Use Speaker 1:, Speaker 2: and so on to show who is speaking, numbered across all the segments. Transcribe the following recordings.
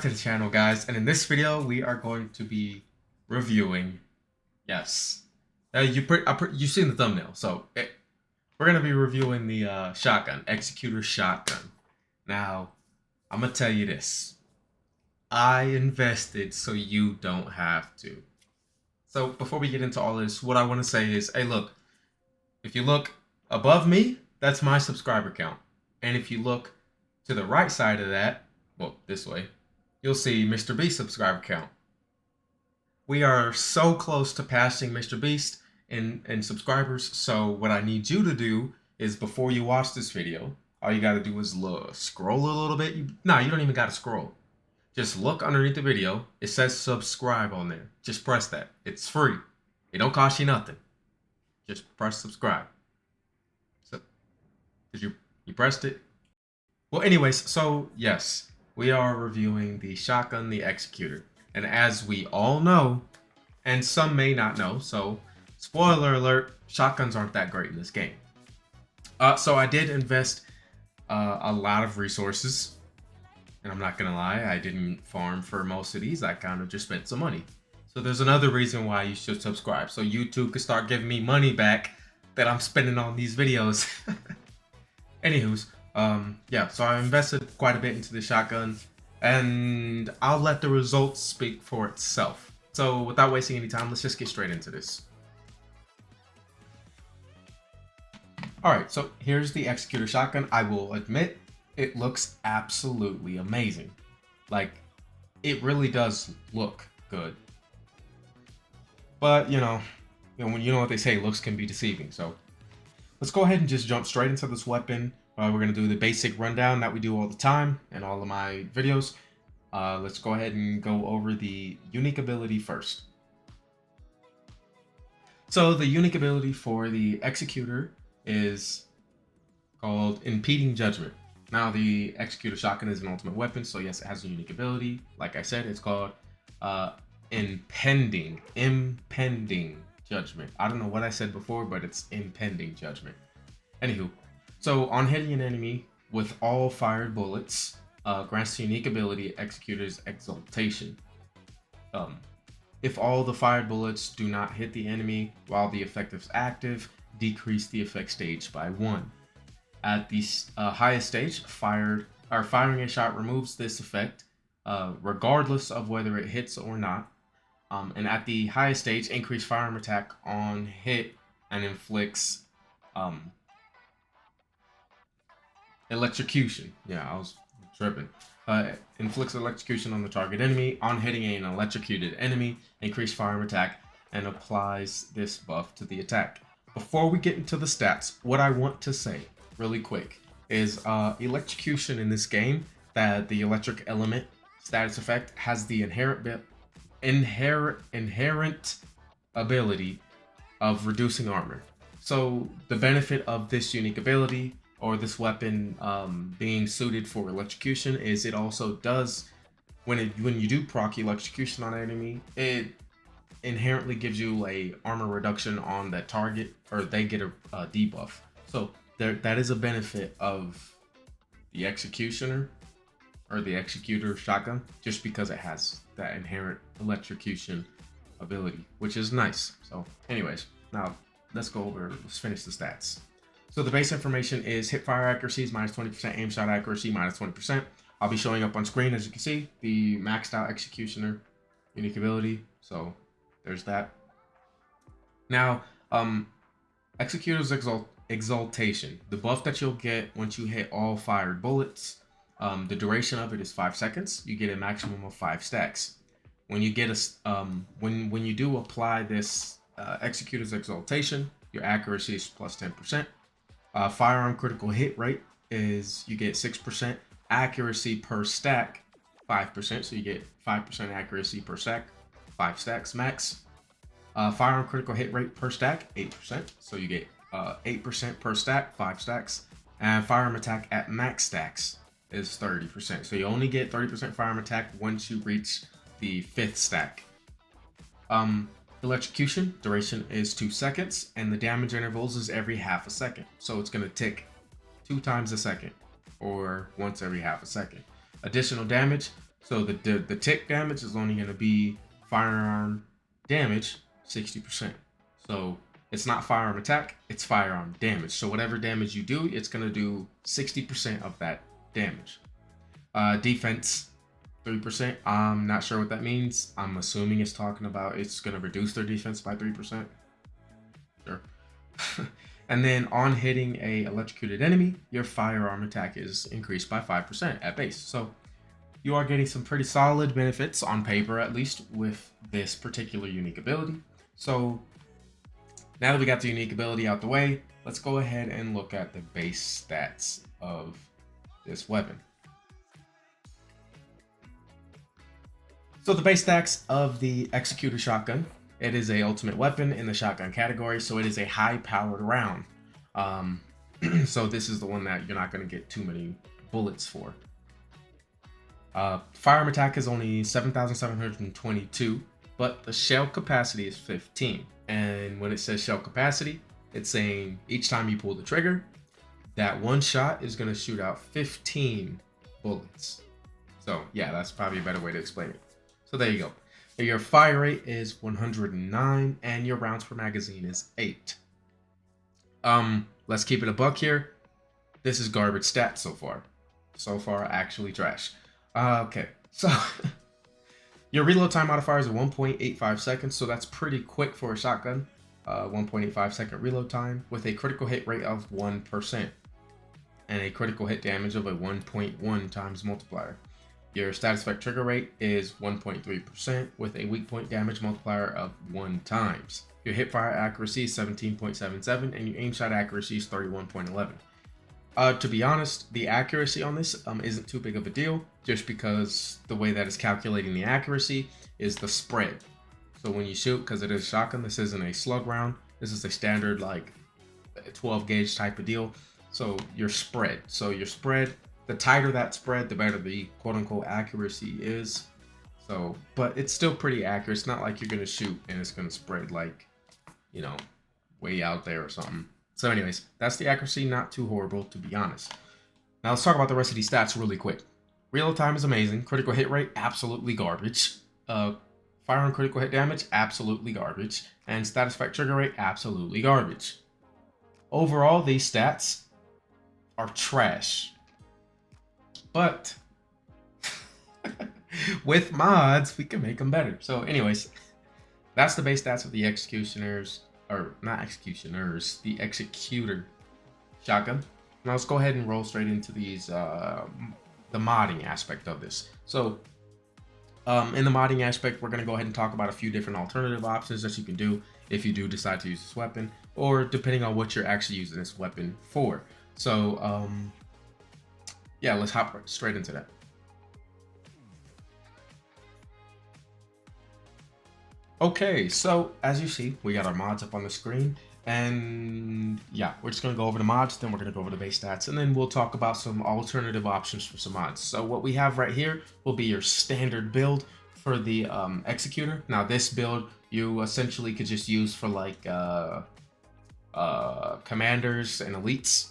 Speaker 1: back to the channel, guys, and in this video we are going to be reviewing, yes, you've seen the thumbnail, so we're going to be reviewing the shotgun, Executor shotgun. Now, I'm going to tell you this. I invested so you don't have to. So before we get into all this, what I want to say is, hey look, if you look above me, that's my subscriber count. And if you look to the right side of that, well, this way, you'll see Mr. Beast's subscriber count. We are so close to passing Mr. Beast in subscribers, so what I need you to do is before you watch this video, all you gotta do is scroll a little bit. You don't even gotta scroll. Just look underneath the video. It says subscribe on there. Just press that. It's free. It don't cost you nothing. Just press subscribe. So, did you pressed it? Well, anyways, so yes, we are reviewing the shotgun, the Executor. And as we all know, and some may not know, so spoiler alert, shotguns aren't that great in this game. So I did invest a lot of resources. And I'm not gonna lie, I didn't farm for most of these. I kind of just spent some money. So there's another reason why you should subscribe. So YouTube could start giving me money back that I'm spending on these videos. Anywho's, yeah, so I invested quite a bit into the shotgun, and I'll let the results speak for itself. So without wasting any time, let's just get straight into this. Alright, so here's the Executor shotgun. I will admit, it looks absolutely amazing. Like, it really does look good. But, when you know what they say, looks can be deceiving. So let's go ahead and just jump straight into this weapon. We're going to do the basic rundown that we do all the time in all of my videos. Let's go ahead and go over the unique ability first. So the unique ability for the Executor is called Impending Judgment. Now, the Executor shotgun is an ultimate weapon, so yes, it has a unique ability. Like I said, it's called Impending Judgment. I don't know what I said before, but it's Impending Judgment. Anywho, so on hitting an enemy with all fired bullets, grants the unique ability Executor's Exaltation. If all the fired bullets do not hit the enemy while the effect is active, decrease the effect stage by 1. At the highest stage, firing a shot removes this effect, regardless of whether it hits or not. And at the highest stage, increase firearm attack on hit and inflicts electrocution. Yeah, I was tripping. Inflicts electrocution on the target enemy. On hitting an electrocuted enemy, increase firearm attack and applies this buff to the attack. Before we get into the stats, what I want to say really quick is electrocution in this game, that the electric element status effect has the inherent ability of reducing armor. So the benefit of this unique ability, or this weapon being suited for electrocution, is it also does, when you do proc electrocution on an enemy, it inherently gives you a armor reduction on that target, or they get a debuff. So that is a benefit of the Executioner, or the Executor shotgun, just because it has that inherent electrocution ability, which is nice. So anyways, now let's finish the stats. So the base information is hip fire accuracy is minus 20%, aim shot accuracy minus 20%. I'll be showing up on screen, as you can see, the maxed out Executioner unique ability. So there's that. Now, Executor's Exaltation, the buff that you'll get once you hit all fired bullets, the duration of it is 5 seconds. You get a maximum of 5 stacks. When you get when you do apply this Executor's Exaltation, your accuracy is plus 10%. Firearm critical hit rate is, you get 6%. Accuracy per stack, 5%. So you get 5% accuracy per stack, 5 stacks max. Firearm critical hit rate per stack, 8%. So you get 8% per stack, 5 stacks. And firearm attack at max stacks is 30%. So you only get 30% firearm attack once you reach the 5th stack. Electrocution duration is 2 seconds, and the damage intervals is every half a second. So it's going to tick 2 times a second, or once every half a second. Additional damage So the tick damage is only going to be firearm damage 60%. So it's not firearm attack, it's firearm damage. So whatever damage you do, it's going to do 60% of that damage. Defense 3%. I'm not sure what that means. I'm assuming it's talking about it's going to reduce their defense by 3%. Sure. And then on hitting a electrocuted enemy, your firearm attack is increased by 5% at base. So you are getting some pretty solid benefits on paper, at least, with this particular unique ability. So now that we got the unique ability out the way, let's go ahead and look at the base stats of this weapon. So the base stats of the Executor shotgun, it is a ultimate weapon in the shotgun category, so it is a high-powered round. So this is the one that you're not going to get too many bullets for. Firearm attack is only 7,722, but the shell capacity is 15. And when it says shell capacity, it's saying each time you pull the trigger, that one shot is going to shoot out 15 bullets. So yeah, that's probably a better way to explain it. So there you go. Your fire rate is 109 and your rounds per magazine is 8. Let's keep it a buck here. This is garbage stats so far. So far, actually trash. Okay, so your reload time modifier is 1.85 seconds, so that's pretty quick for a shotgun. 1.85 second reload time with a critical hit rate of 1% and a critical hit damage of a 1.1 times multiplier. Your status effect trigger rate is 1.3% with a weak point damage multiplier of 1 times. Your hip fire accuracy is 17.77 and your aim shot accuracy is 31.11. To be honest, the accuracy on this isn't too big of a deal, just because the way that it's calculating the accuracy is the spread. So when you shoot, because it is shotgun, this isn't a slug round. This is a standard like 12 gauge type of deal. So your spread. The tighter that spread, the better the quote unquote accuracy is. So, but it's still pretty accurate. It's not like you're gonna shoot and it's gonna spread like, you know, way out there or something. So anyways, that's the accuracy, not too horrible to be honest. Now let's talk about the rest of these stats really quick. Reload time is amazing. Critical hit rate, absolutely garbage. Firearm critical hit damage, absolutely garbage. And status effect trigger rate, absolutely garbage. Overall, these stats are trash. But with mods, we can make them better. So anyways, that's the base stats of the Executioners, or not Executioners, the Executor shotgun. Now let's go ahead and roll straight into these, the modding aspect of this. So in the modding aspect, we're going to go ahead and talk about a few different alternative options that you can do if you do decide to use this weapon, or depending on what you're actually using this weapon for. So yeah, let's hop straight into that. Okay, so as you see, we got our mods up on the screen, and yeah, we're just gonna go over the mods, then we're gonna go over the base stats, and then we'll talk about some alternative options for some mods. So what we have right here will be your standard build for the Executor. Now this build you essentially could just use for like commanders and elites.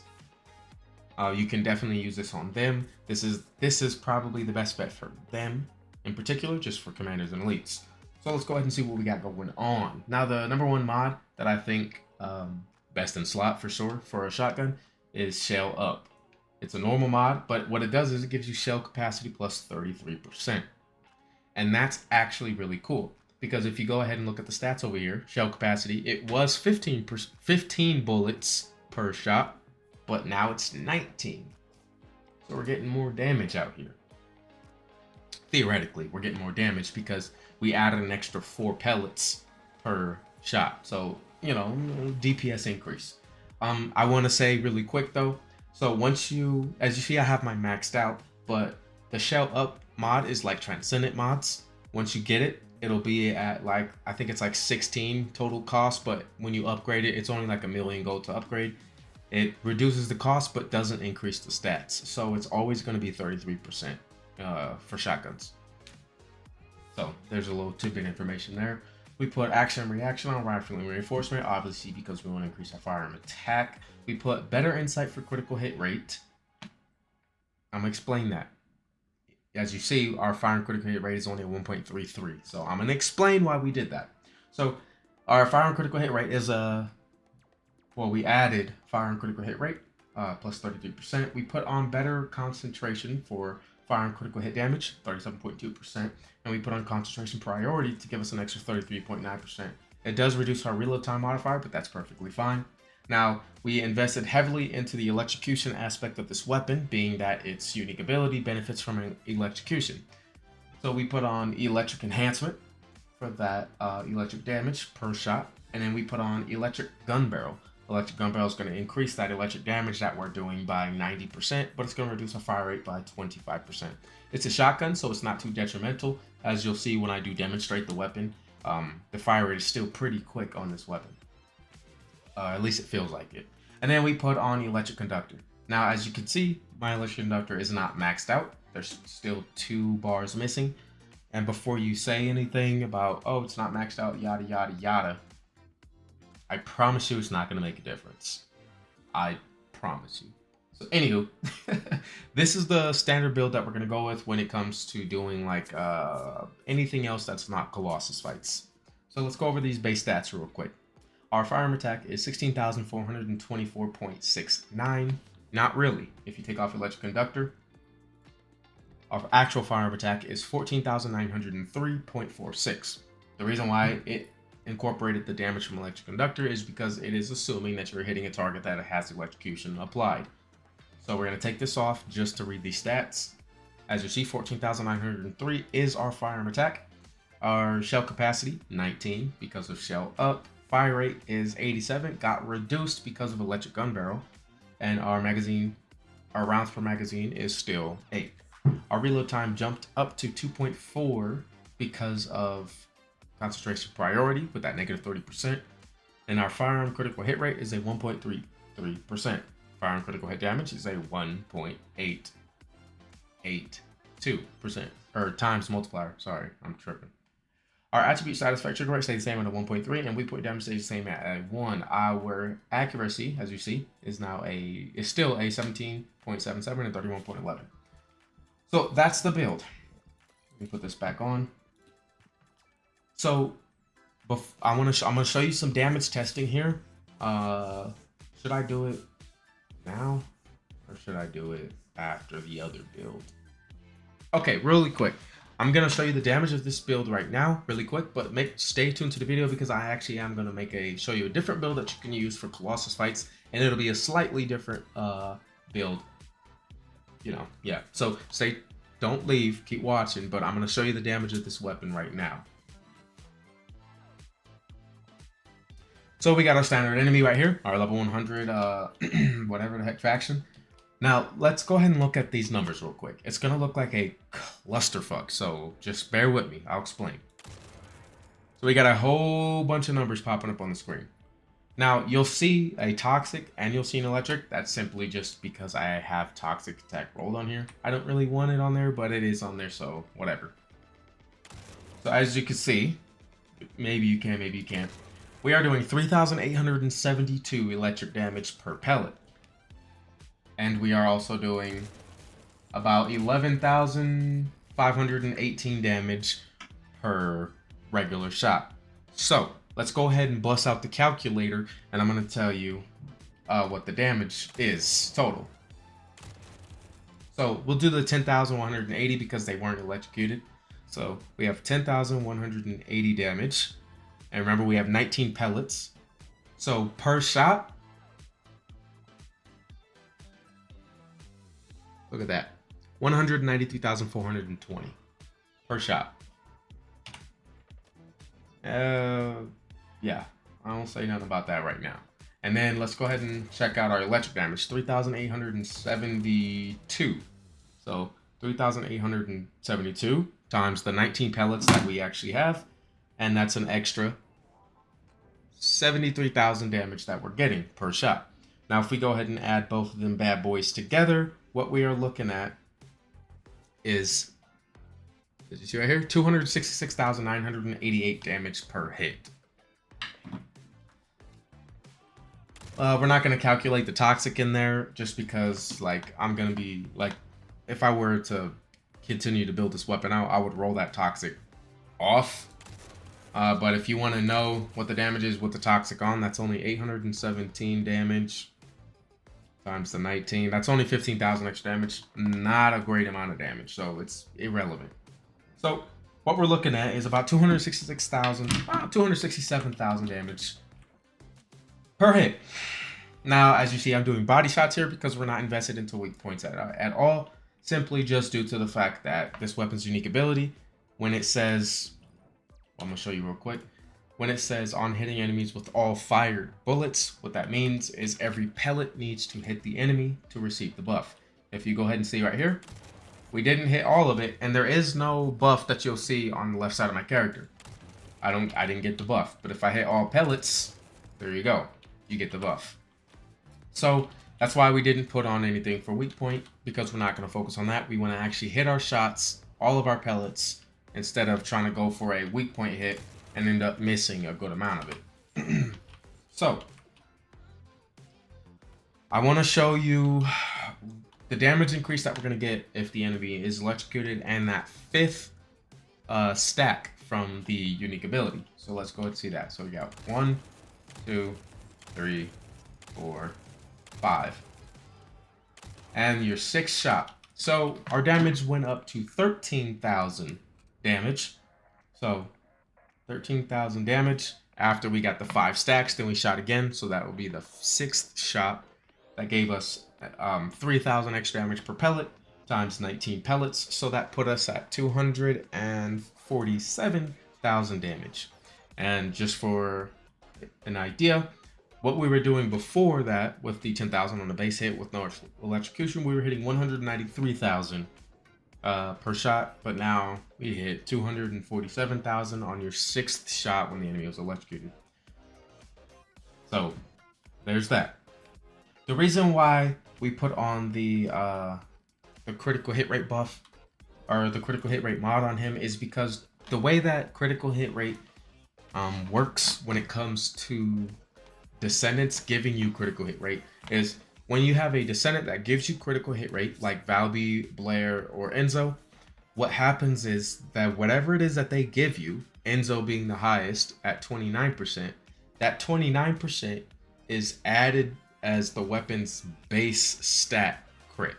Speaker 1: You can definitely use this on them. This is probably the best bet for them in particular, just for commanders and elites. So let's go ahead and see what we got going on. Now the number one mod that I think best in slot for sure for a shotgun is Shell Up. It's a normal mod, but what it does is it gives you shell capacity plus 33%. And that's actually really cool, because if you go ahead and look at the stats over here, shell capacity, it was 15 bullets per shot, but now it's 19. So we're getting more damage out here. Theoretically, we're getting more damage because we added an extra 4 pellets per shot. So, you know, DPS increase. I want to say really quick though. So once you, as you see, I have mine maxed out, but the Shell Up mod is like Descendant mods. Once you get it, it'll be at like, I think it's like 16 total cost, but when you upgrade it, it's only like 1 million gold to upgrade. It reduces the cost, but doesn't increase the stats. So it's always going to be 33% for shotguns. So there's a little tidbit information there. We put action and reaction on rifle and reinforcement, obviously because we want to increase our firearm attack. We put better insight for critical hit rate. I'm going to explain that. as you see, our fire and critical hit rate is only a 1.33. So I'm gonna explain why we did that. So our fire and critical hit rate is we added fire and critical hit rate plus 33%. We put on better concentration for fire and critical hit damage, 37.2%, and we put on concentration priority to give us an extra 33.9%. It does reduce our reload time modifier, but that's perfectly fine. Now, we invested heavily into the electrocution aspect of this weapon, being that its unique ability benefits from an electrocution. So we put on electric enhancement for that electric damage per shot, and then we put on electric gun barrel. Electric gun barrel is going to increase that electric damage that we're doing by 90%, but it's going to reduce our fire rate by 25%. It's a shotgun, so it's not too detrimental. As you'll see when I do demonstrate the weapon, the fire rate is still pretty quick on this weapon. At least it feels like it. And then we put on electric conductor. Now, as you can see, my electric conductor is not maxed out. There's still 2 bars missing. And before you say anything about, oh, it's not maxed out, yada, yada, yada, I promise you it's not going to make a difference. I promise you. So, anywho, this is the standard build that we're going to go with when it comes to doing, like, anything else that's not Colossus fights. So, let's go over these base stats real quick. Our firearm attack is 16,424.69. Not really. If you take off electric conductor, our actual firearm attack is 14,903.46. The reason why it incorporated the damage from electric conductor is because it is assuming that you're hitting a target that has electrocution applied. So we're going to take this off just to read these stats. As you see, 14,903 is our firearm attack. Our shell capacity, 19 because of shell up. Fire rate is 87, got reduced because of electric gun barrel. And our rounds per magazine is still 8. Our reload time jumped up to 2.4 because of concentration priority with that negative 30%. And our firearm critical hit rate is a 1.33%. Firearm critical hit damage is a 1.882%. Or times multiplier. Sorry, I'm tripping. Our attribute satisfaction rate stays the same at a 1.3, and weak point damage stays the same at a 1. Our accuracy, as you see, is still a 17.77 and 31.11. So that's the build. Let me put this back on. So I'm gonna show you some damage testing here. Should I do it now, or should I do it after the other build? Okay, really quick. I'm going to show you the damage of this build right now, really quick, but stay tuned to the video because I actually am going to show you a different build that you can use for Colossus fights, and it'll be a slightly different build. Yeah. So don't leave, keep watching, but I'm going to show you the damage of this weapon right now. So we got our standard enemy right here, our level 100, whatever the heck faction. Now, let's go ahead and look at these numbers real quick. It's going to look like a clusterfuck, so just bear with me. I'll explain. So we got a whole bunch of numbers popping up on the screen. Now, you'll see a toxic and you'll see an electric. That's simply just because I have toxic attack rolled on here. I don't really want it on there, but it is on there, so whatever. So as you can see, maybe you can, maybe you can't. We are doing 3,872 electric damage per pellet. And we are also doing about 11,518 damage per regular shot. So let's go ahead and bust out the calculator, and I'm going to tell you what the damage is total. So we'll do the 10,180 because they weren't electrocuted. So we have 10,180 damage. And remember, we have 19 pellets. So per shot, look at that. 193,420 per shot. Yeah, I don't say nothing about that right now. And then let's go ahead and check out our electric damage. 3,872. So 3,872 times the 19 pellets that we actually have. And that's an extra 73,000 damage that we're getting per shot. Now, if we go ahead and add both of them bad boys together, what we are looking at is, did you see right here? 266,988 damage per hit. We're not going to calculate the toxic in there just because, like, I'm going to be, like, if I were to continue to build this weapon out, I would roll that toxic off. But if you want to know what the damage is with the toxic on, that's only 817 damage times the 19. That's only 15,000 extra damage. Not a great amount of damage, so it's irrelevant. So what we're looking at is about 267,000 damage per hit. Now, as you see, I'm doing body shots here because we're not invested into weak points at all. Simply just due to the fact that this weapon's unique ability, when it says, I'm going to show you real quick. When it says on hitting enemies with all fired bullets, what that means is every pellet needs to hit the enemy to receive the buff. If you go ahead and see right here, we didn't hit all of it, and there is no buff that you'll see on the left side of my character. I didn't get the buff, but if I hit all pellets, there you go. You get the buff. So that's why we didn't put on anything for weak point, because we're not going to focus on that. We want to actually hit our shots, all of our pellets, instead of trying to go for a weak point hit and end up missing a good amount of it. So I want to show you the damage increase that we're going to get if the enemy is electrocuted, and that 5th stack from the unique ability. So let's go and see that. So we got 1, 2, 3, 4, 5. And your 6th shot. So our damage went up to 13,000 damage. So 13,000 damage after we got the 5 stacks. Then we shot again. So that will be the 6th shot. That gave us 3,000 extra damage per pellet times 19 pellets. So that put us at 247,000 damage. And just for an idea, what we were doing before that with the 10,000 on the base hit with no electrocution, we were hitting 193,000 per shot, but now we hit 247,000 on your 6th shot when the enemy was electrocuted. So there's that. The reason why we put on the critical hit rate buff, or the critical hit rate mod on him, is because the way that critical hit rate works when it comes to Descendants giving you critical hit rate is when you have a Descendant that gives you critical hit rate, like Valby, Blair, or Enzo, what happens is that whatever it is that they give you, Enzo being the highest at 29%, that 29% is added as the weapon's base stat crit.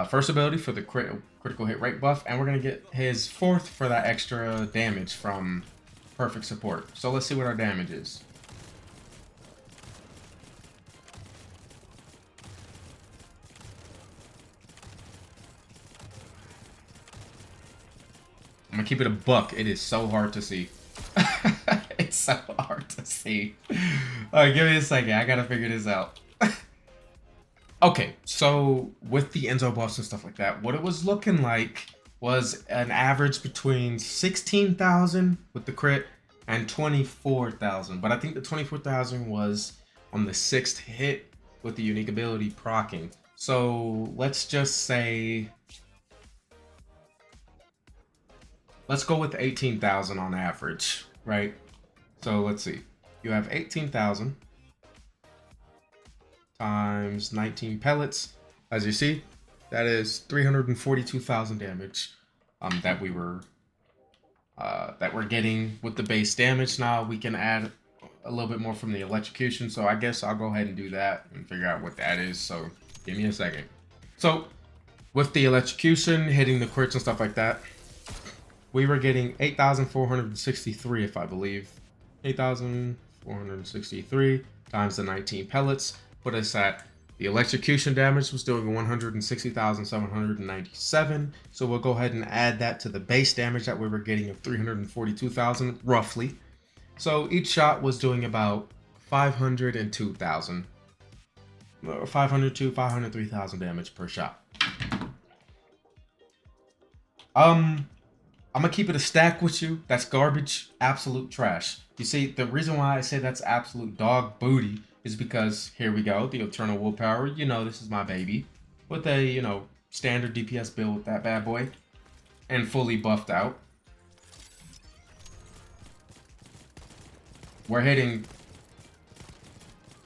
Speaker 1: First ability for the critical hit rate buff, and we're going to get his 4th for that extra damage from perfect support. So let's see what our damage is. I'm gonna keep it a buck. It is so hard to see. It's so hard to see. Alright, give me a second. I gotta figure this out. Okay, so with the Enzo buffs and stuff like that, what it was looking like was an average between 16,000 with the crit and 24,000. But I think the 24,000 was on the 6th hit with the unique ability proccing. So let's just say, let's go with 18,000 on average, right? So let's see. You have 18,000 times 19 pellets. As you see, that is 342,000 damage that we're getting with the base damage. Now we can add a little bit more from the electrocution. So I guess I'll go ahead and do that and figure out what that is. So give me a second. So with the electrocution, hitting the crits and stuff like that, we were getting 8,463, if I believe. 8,463 times the 19 pellets put us at, the electrocution damage was doing 160,797. So we'll go ahead and add that to the base damage that we were getting of 342,000 roughly. So each shot was doing about 502,000, 503,000 damage per shot. I'm gonna keep it a stack with you. That's garbage, absolute trash. You see, the reason why I say that's absolute dog booty is because here we go, the Eternal Willpower. You know, this is my baby with a, you know, standard DPS build with that bad boy and fully buffed out. We're hitting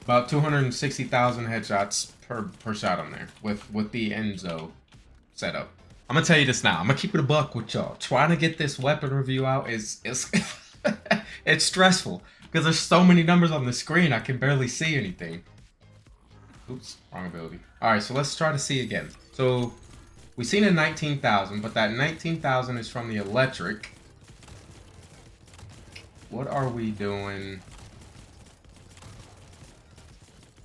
Speaker 1: about 260,000 headshots per shot on there with the Enzo setup. I'm gonna tell you this now. I'm gonna keep it a buck with y'all. Trying to get this weapon review out is it's stressful because there's so many numbers on the screen. I can barely see anything. Oops, wrong ability. All right, so let's try to see again. So we've seen a 19,000, but that 19,000 is from the electric. What are we doing?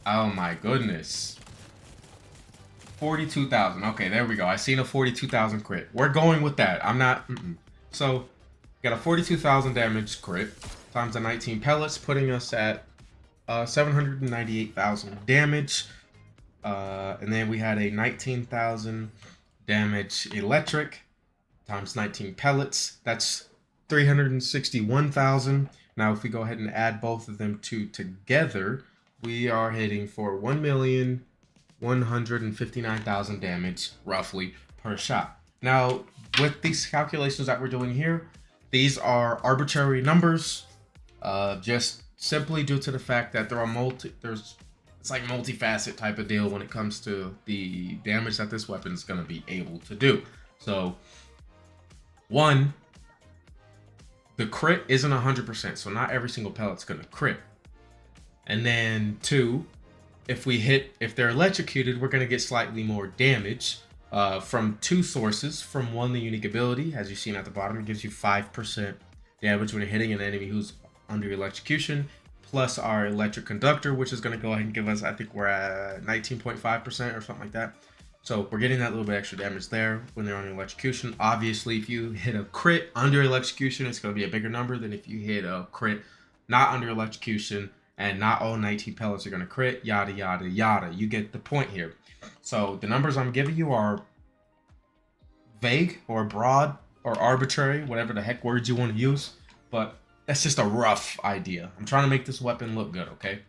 Speaker 1: Oh my goodness. 42,000. Okay, there we go. I seen a 42,000 crit. We're going with that. I'm not. So, got a 42,000 damage crit times the 19 pellets, putting us at 798,000 damage. And then we had a 19,000 damage electric times 19 pellets. That's 361,000. Now, if we go ahead and add both of them together, we are hitting for 1,159,000 damage, roughly, per shot. Now, with these calculations that we're doing here, these are arbitrary numbers, just simply due to the fact that it's like multifaceted type of deal when it comes to the damage that this weapon is going to be able to do. So, one, the crit isn't 100%, so not every single pellet's going to crit. And then two, if they're electrocuted, we're going to get slightly more damage from two sources. From one, the unique ability, as you've seen at the bottom, it gives you 5% damage when you're hitting an enemy who's under electrocution, plus our electric conductor, which is going to go ahead and give us, I think we're at 19.5% or something like that. So we're getting that little bit extra damage there when they're under electrocution. Obviously, if you hit a crit under electrocution, it's going to be a bigger number than if you hit a crit not under electrocution, and not all 19 pellets are going to crit, yada, yada, yada. You get the point here. So the numbers I'm giving you are vague or broad or arbitrary, whatever the heck words you want to use. But that's just a rough idea. I'm trying to make this weapon look good, okay?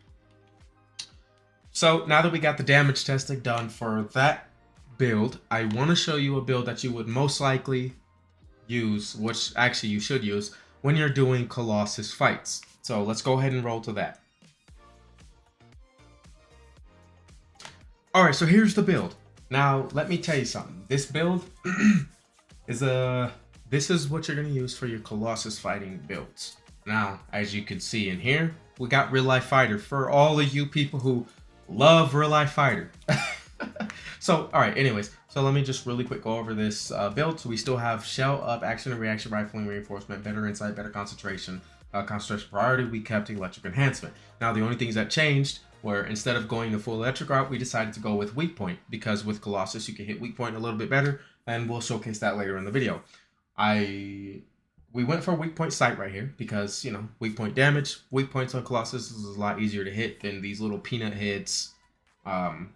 Speaker 1: So now that we got the damage testing done for that build, I want to show you a build that you would most likely use, which actually you should use, when you're doing Colossus fights. So let's go ahead and roll to that. Alright, so here's the build. Now, let me tell you something. This build this is what you're going to use for your Colossus fighting builds. Now, as you can see in here, we got Real Life Fighter for all of you people who love Real Life Fighter. So, alright, anyways. So let me just really quick go over this build. So we still have Shell Up, Action and Reaction, Rifling, Reinforcement, Better Insight, Better Concentration, Concentration Priority. We kept Electric Enhancement. Now, the only things that changed where instead of going the full electric route, we decided to go with weak point, because with Colossus you can hit weak point a little bit better, and we'll showcase that later in the video. We went for weak point sight right here because, you know, weak point damage. Weak points on Colossus is a lot easier to hit than these little peanut heads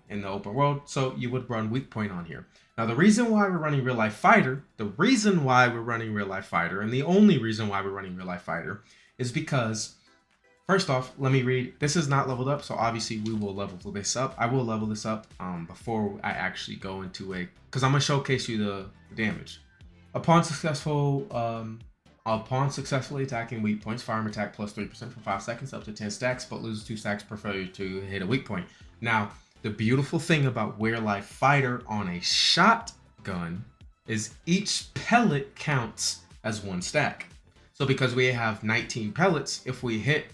Speaker 1: in the open world, so you would run weak point on here. Now, the reason why we're running Real Life Fighter, and the only reason why we're running Real Life Fighter is because, first off, let me read. This is not leveled up, so obviously we will level this up. I will level this up before I actually go into because I'm gonna showcase you the damage. Upon successfully attacking weak points, firearm attack plus 3% for 5 seconds, up to 10 stacks, but loses 2 stacks per failure to hit a weak point. Now, the beautiful thing about Real Life Fighter on a shotgun is each pellet counts as 1 stack. So because we have 19 pellets, if we hit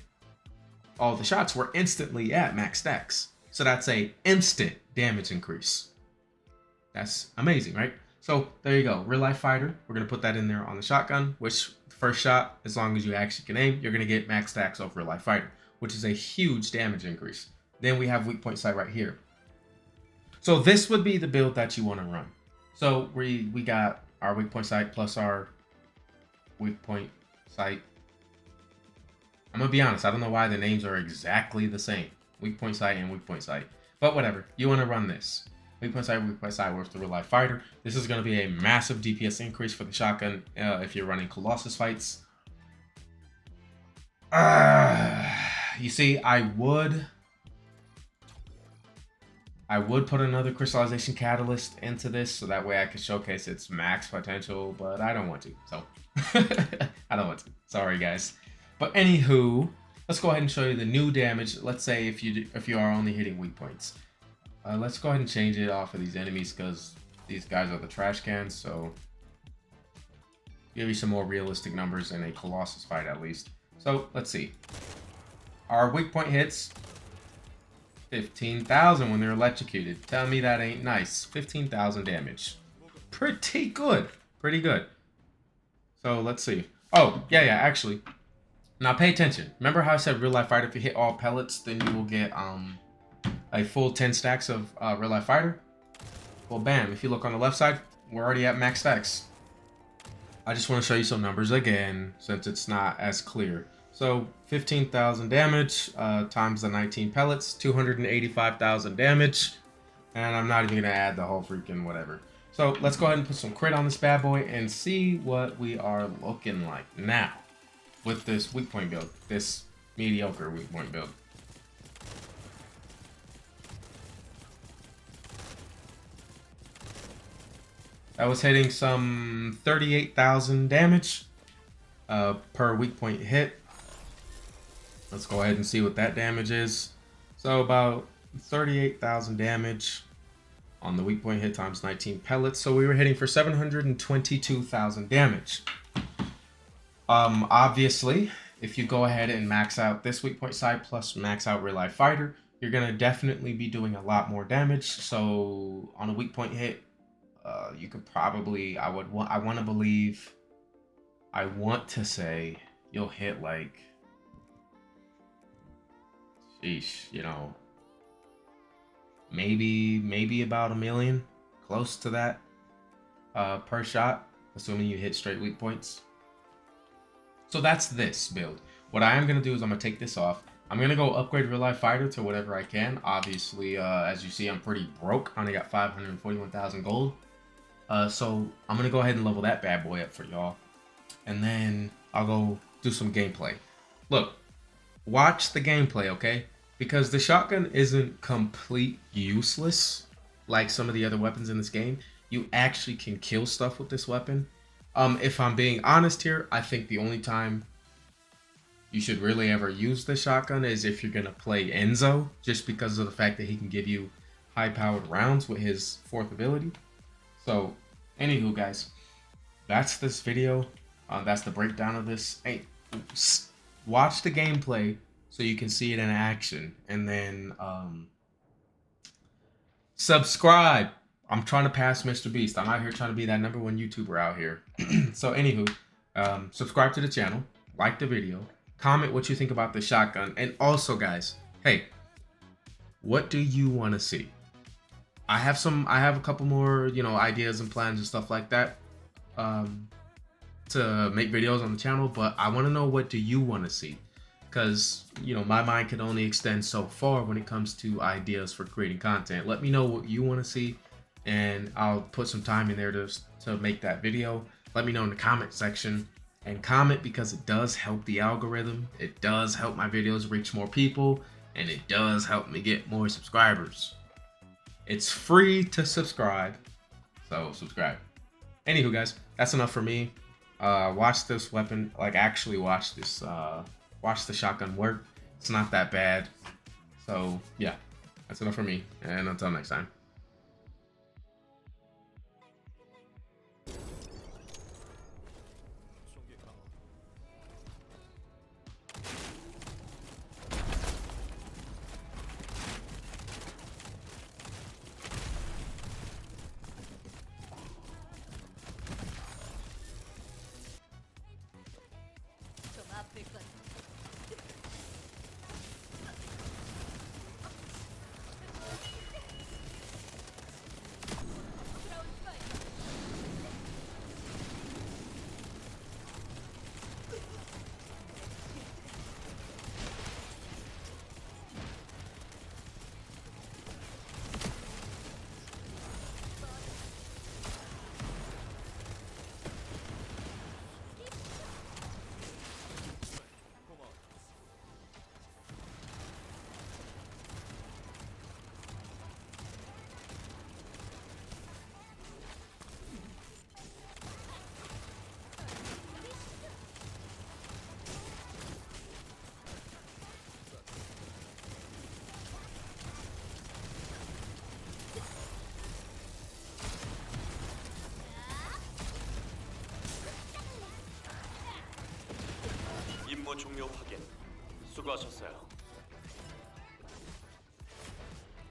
Speaker 1: all the shots, we're instantly at max stacks. So that's a instant damage increase. That's amazing, right? So there you go, Real Life Fighter. We're gonna put that in there on the shotgun, which the first shot, as long as you actually can aim, you're gonna get max stacks off Real Life Fighter, which is a huge damage increase. Then we have weak point sight right here. So this would be the build that you want to run. So we got our weak point sight plus our weak point sight. I'm gonna be honest, I don't know why the names are exactly the same. Weak point sight and weak point sight. But whatever, you want to run this. Weak point sight works the Real Life Fighter. This is gonna be a massive DPS increase for the shotgun if you're running Colossus fights. You see, I would put another crystallization catalyst into this so that way I can showcase its max potential, but I don't want to. So I don't want to. Sorry, guys. But anywho, let's go ahead and show you the new damage. Let's say if you are only hitting weak points. Let's go ahead and change it off of these enemies because These guys are the trash cans, so give you some more realistic numbers in a Colossus fight at least. So let's see. Our weak point hits 15,000 when they're electrocuted. Tell me that ain't nice. 15,000 damage. Pretty good. Pretty good. So let's see. Oh, yeah, actually. Now pay attention. Remember how I said real life fighter, if you hit all pellets, then you will get a full 10 stacks of real life fighter? Well, bam, if you look on the left side, we're already at max stacks. I just want to show you some numbers again, since it's not as clear. So 15,000 damage times the 19 pellets, 285,000 damage. And I'm not even going to add the whole freaking whatever. So let's go ahead and put some crit on this bad boy and see what we are looking like now with this weak point build, this mediocre weak point build. I was hitting some 38,000 damage per weak point hit. Let's go ahead and see what that damage is. So about 38,000 damage on the weak point hit times 19 pellets. So we were hitting for 722,000 damage. Obviously, if you go ahead and max out this weak point side plus max out real life fighter, you're gonna definitely be doing a lot more damage. So on a weak point hit, you could probably, I want to say you'll hit like, sheesh, you know, maybe about 1 million, close to that per shot, assuming you hit straight weak points. So that's this build. What I am going to do is I'm going to take this off. I'm going to go upgrade real life fighter to whatever I can. Obviously, as you see, I'm pretty broke. I only got 541,000 gold. So I'm going to go ahead and level that bad boy up for y'all. And then I'll go do some gameplay. Look, watch the gameplay, okay? Because the shotgun isn't complete useless like some of the other weapons in this game. You actually can kill stuff with this weapon. If I'm being honest here, I think the only time you should really ever use the shotgun is if you're going to play Enzo, just because of the fact that he can give you high-powered rounds with his fourth ability. So, anywho, guys, that's this video. That's the breakdown of this. Hey, watch the gameplay so you can see it in action, and then subscribe. I'm trying to pass Mr. Beast. I'm out here trying to be that #1 YouTuber out here. So anywho, subscribe to the channel, like the video, comment what you think about the shotgun, and also, guys, hey, what do you want to see? I have a couple more, you know, ideas and plans and stuff like that to make videos on the channel, but I want to know, what do you want to see? Because, you know, my mind can only extend so far when it comes to ideas for creating content. Let me know what you want to see, and I'll put some time in there to make that video. Let me know in the comment section, and comment, because it does help the algorithm. It does help my videos reach more people, and it does help me get more subscribers. It's free to subscribe, so subscribe. Anywho, guys, that's enough for me. Watch this weapon, like actually watch this, watch the shotgun work. It's not that bad. So yeah, that's enough for me, and until next time.
Speaker 2: 임무 종료 확인. 수고하셨어요.